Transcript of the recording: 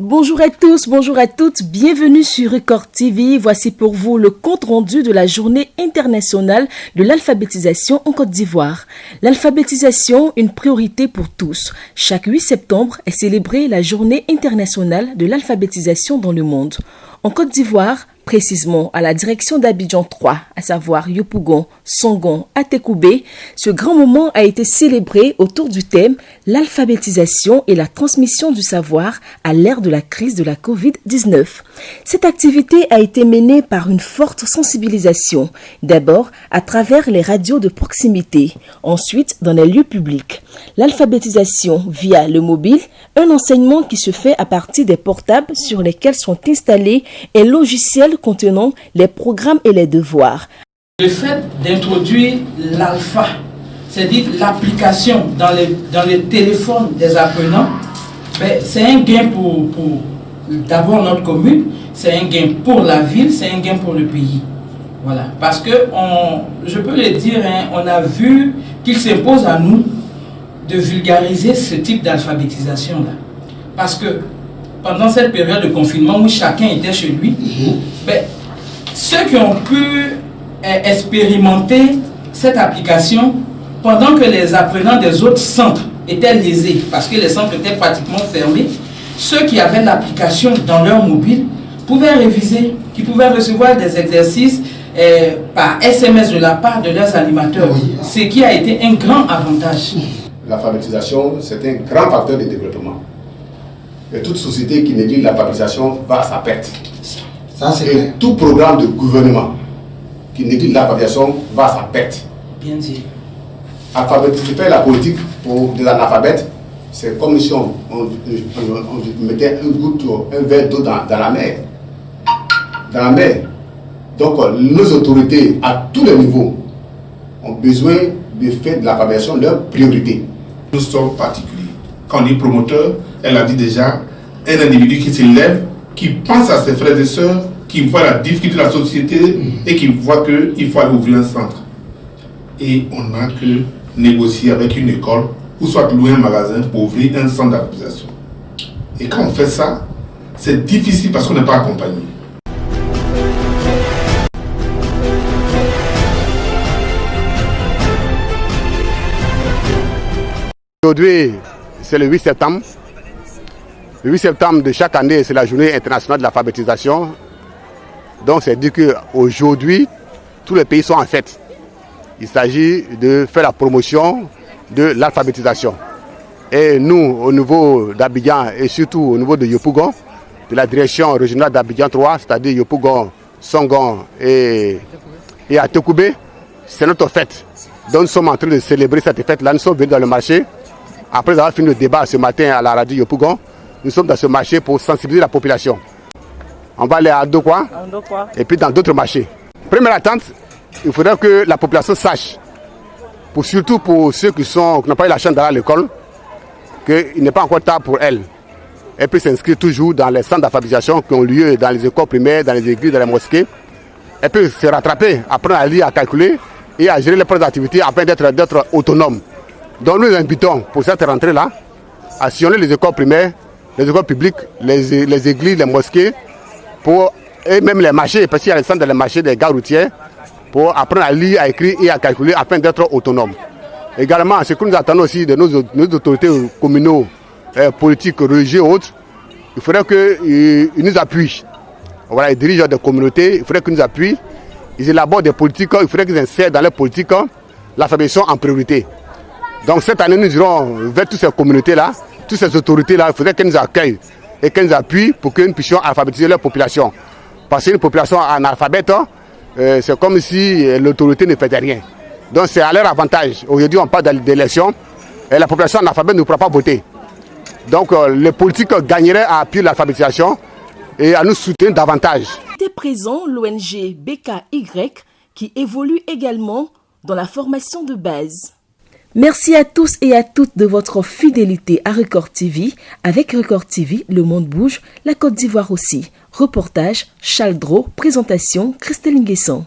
Bonjour à tous, bonjour à toutes, bienvenue sur Record TV. Voici pour vous le compte rendu de la journée internationale de l'alphabétisation en Côte d'Ivoire. L'alphabétisation, une priorité pour tous. Chaque 8 septembre est célébrée la journée internationale de l'alphabétisation dans le monde. En Côte d'Ivoire, précisément à la direction d'Abidjan 3, à savoir Yopougon, Songon, Atekoubé, ce grand moment a été célébré autour du thème « L'alphabétisation et la transmission du savoir à l'ère de la crise de la Covid-19 ». Cette activité a été menée par une forte sensibilisation, d'abord à travers les radios de proximité, ensuite dans les lieux publics. L'alphabétisation via le mobile, un enseignement qui se fait à partir des portables sur lesquels sont installés et logiciels contenant les programmes et les devoirs. Le fait d'introduire l'alpha, c'est-à-dire l'application dans les téléphones des apprenants, c'est un gain pour d'abord notre commune, c'est un gain pour la ville, c'est un gain pour le pays. Voilà. Parce que, je peux le dire, on a vu qu'il s'impose à nous de vulgariser ce type d'alphabétisation-là. Parce que pendant cette période de confinement où chacun était chez lui, ceux qui ont pu expérimenter cette application pendant que les apprenants des autres centres étaient lésés, parce que les centres étaient pratiquement fermés, ceux qui avaient l'application dans leur mobile pouvaient réviser, qui pouvaient recevoir des exercices par SMS de la part de leurs animateurs, ce qui a été un grand avantage. L'alphabétisation, c'est un grand facteur de développement. Et toute société qui néglige l'alphabétisation va à sa perte. Ça, et tout programme de gouvernement qui néglige l'alphabétisation va à sa perte. Bien dit. Faire la politique pour des analphabètes, c'est comme si on mettait un verre d'eau dans la mer. Dans la mer. Donc, nos autorités à tous les niveaux ont besoin de faire de l'alphabétisation leur priorité. Nous sommes particuliers. Quand on dit promoteur, elle a dit déjà, un individu qui s'élève, qui pense à ses frères et sœurs, qui voit la difficulté de la société et qui voit qu'il faut aller ouvrir un centre. Et on n'a que négocier avec une école ou soit louer un magasin pour ouvrir un centre d'alphabétisation. Et quand on fait ça, c'est difficile parce qu'on n'est pas accompagné. Aujourd'hui, c'est le 8 septembre. Le 8 septembre de chaque année, c'est la journée internationale de l'alphabétisation. Donc, c'est dit qu'aujourd'hui, tous les pays sont en fête. Il s'agit de faire la promotion de l'alphabétisation. Et nous, au niveau d'Abidjan et surtout au niveau de Yopougon, de la direction régionale d'Abidjan 3, c'est-à-dire Yopougon, Songon et Atekoubé, c'est notre fête. Donc, nous sommes en train de célébrer cette fête-là. Nous sommes venus dans le marché. Après avoir fini le débat ce matin à la radio Yopougon, nous sommes dans ce marché pour sensibiliser la population. On va aller à Ndokwa et puis dans d'autres marchés. Première attente, il faudrait que la population sache, surtout pour ceux qui n'ont pas eu la chance d'aller à l'école, qu'il n'est pas encore tard pour elles. Elles peuvent s'inscrire toujours dans les centres d'alphabétisation qui ont lieu dans les écoles primaires, dans les églises, dans les mosquées. Elles peuvent se rattraper, apprendre à lire, à calculer et à gérer les propres activités afin d'être autonomes. Donc nous invitons pour cette rentrée-là à sillonner les écoles primaires, les écoles publiques, les églises, les mosquées, et même les marchés, parce qu'il y a les centres des marchés des gares routières, pour apprendre à lire, à écrire et à calculer afin d'être autonomes. Également, ce que nous attendons aussi de nos autorités communaux, politiques, religieuses et autres, il faudrait qu'ils nous appuient. Voilà, les dirigeants des communautés, il faudrait qu'ils nous appuient. Ils élaborent des politiques, il faudrait qu'ils insèrent dans les politiques l'alphabétisation en priorité. Donc cette année, nous irons vers toutes ces communautés-là, toutes ces autorités-là, il faudrait qu'elles nous accueillent et qu'elles nous appuient pour que nous puissions alphabétiser leur population. Parce qu'une population analphabète, c'est comme si l'autorité ne faisait rien. Donc c'est à leur avantage. Aujourd'hui, on parle d'élection et la population analphabète ne pourra pas voter. Donc les politiques gagneraient à appuyer l'alphabétisation et à nous soutenir davantage. Était présent l'ONG BKY qui évolue également dans la formation de base. Merci à tous et à toutes de votre fidélité à Record TV. Avec Record TV, le monde bouge, la Côte d'Ivoire aussi. Reportage, Chaldro, présentation, Christelle Nguesson.